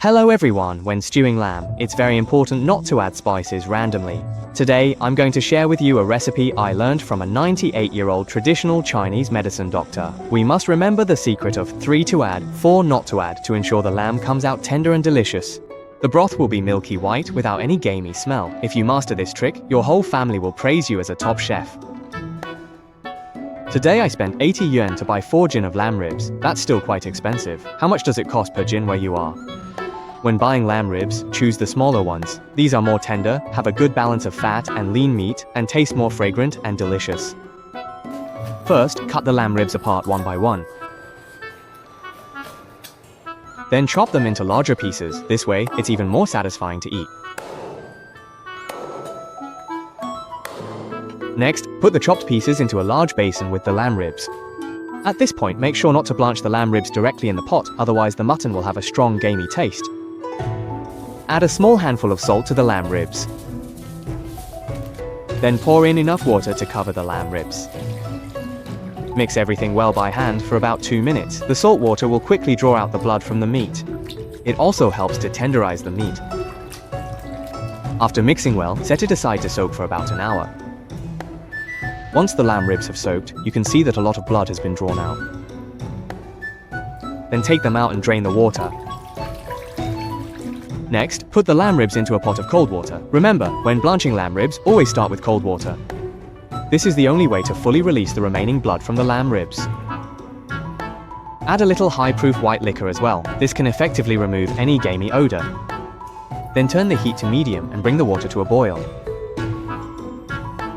Hello everyone, when stewing lamb, it's very important not to add spices randomly. Today, I'm going to share with you a recipe I learned from a 98-year-old traditional Chinese medicine doctor. We must remember the secret of 3 to add, 4 not to add to ensure the lamb comes out tender and delicious. The broth will be milky white without any gamey smell. If you master this trick, your whole family will praise you as a top chef. Today I spent 80 yuan to buy 4 jin of lamb ribs. That's still quite expensive. How much does it cost per jin where you are? When buying lamb ribs, choose the smaller ones. These are more tender, have a good balance of fat and lean meat, and taste more fragrant and delicious. First, cut the lamb ribs apart one by one. Then chop them into larger pieces. This way, it's even more satisfying to eat. Next, put the chopped pieces into a large basin with the lamb ribs. At this point, make sure not to blanch the lamb ribs directly in the pot, otherwise the mutton will have a strong gamey taste. Add a small handful of salt to the lamb ribs. Then pour in enough water to cover the lamb ribs. Mix everything well by hand for about 2 minutes. The salt water will quickly draw out the blood from the meat. It also helps to tenderize the meat. After mixing well, set it aside to soak for about an hour. Once the lamb ribs have soaked, you can see that a lot of blood has been drawn out. Then take them out and drain the water. Next, put the lamb ribs into a pot of cold water. Remember, when blanching lamb ribs, always start with cold water. This is the only way to fully release the remaining blood from the lamb ribs. Add a little high-proof white liquor as well. This can effectively remove any gamey odor. Then turn the heat to medium and bring the water to a boil.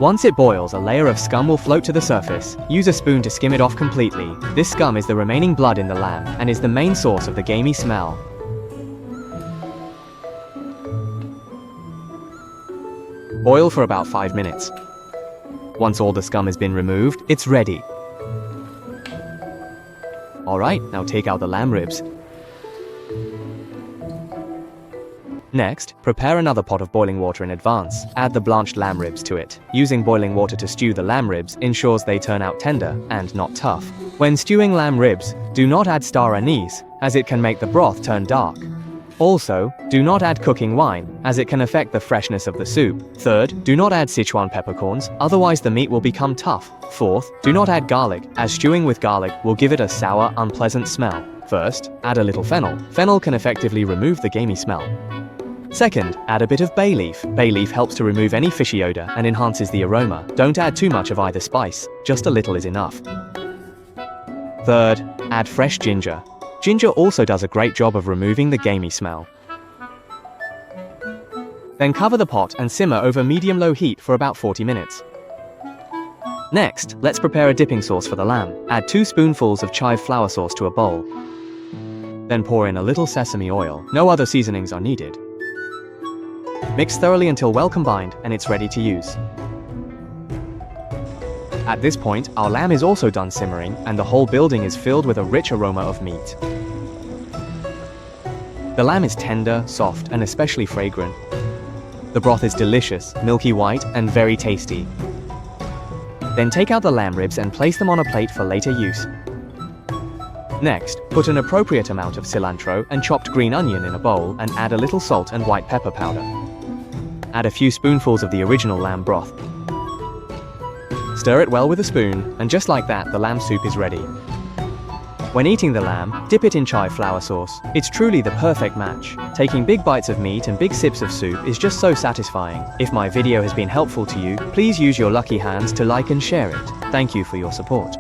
Once it boils, a layer of scum will float to the surface. Use a spoon to skim it off completely. This scum is the remaining blood in the lamb and is the main source of the gamey smell. Boil for about 5 minutes. Once all the scum has been removed, it's ready. Alright, now take out the lamb ribs. Next, prepare another pot of boiling water in advance. Add the blanched lamb ribs to it. Using boiling water to stew the lamb ribs ensures they turn out tender and not tough. When stewing lamb ribs, do not add star anise, as it can make the broth turn dark. Also, do not add cooking wine, as it can affect the freshness of the soup. Third, do not add Sichuan peppercorns, otherwise the meat will become tough. Fourth, do not add garlic, as stewing with garlic will give it a sour, unpleasant smell. First, add a little fennel. Fennel can effectively remove the gamey smell. Second, add a bit of bay leaf. Bay leaf helps to remove any fishy odor and enhances the aroma. Don't add too much of either spice, just a little is enough. Third, add fresh ginger. Ginger also does a great job of removing the gamey smell. Then cover the pot and simmer over medium-low heat for about 40 minutes. Next, let's prepare a dipping sauce for the lamb. Add 2 spoonfuls of chive flour sauce to a bowl. Then pour in a little sesame oil. No other seasonings are needed. Mix thoroughly until well combined and it's ready to use. At this point, our lamb is also done simmering and the whole building is filled with a rich aroma of meat. The lamb is tender, soft, and especially fragrant. The broth is delicious, milky white, and very tasty. Then take out the lamb ribs and place them on a plate for later use. Next, put an appropriate amount of cilantro and chopped green onion in a bowl and add a little salt and white pepper powder. Add a few spoonfuls of the original lamb broth. Stir it well with a spoon, and just like that, the lamb soup is ready. When eating the lamb, dip it in chive flour sauce. It's truly the perfect match. Taking big bites of meat and big sips of soup is just so satisfying. If my video has been helpful to you, please use your lucky hands to like and share it. Thank you for your support.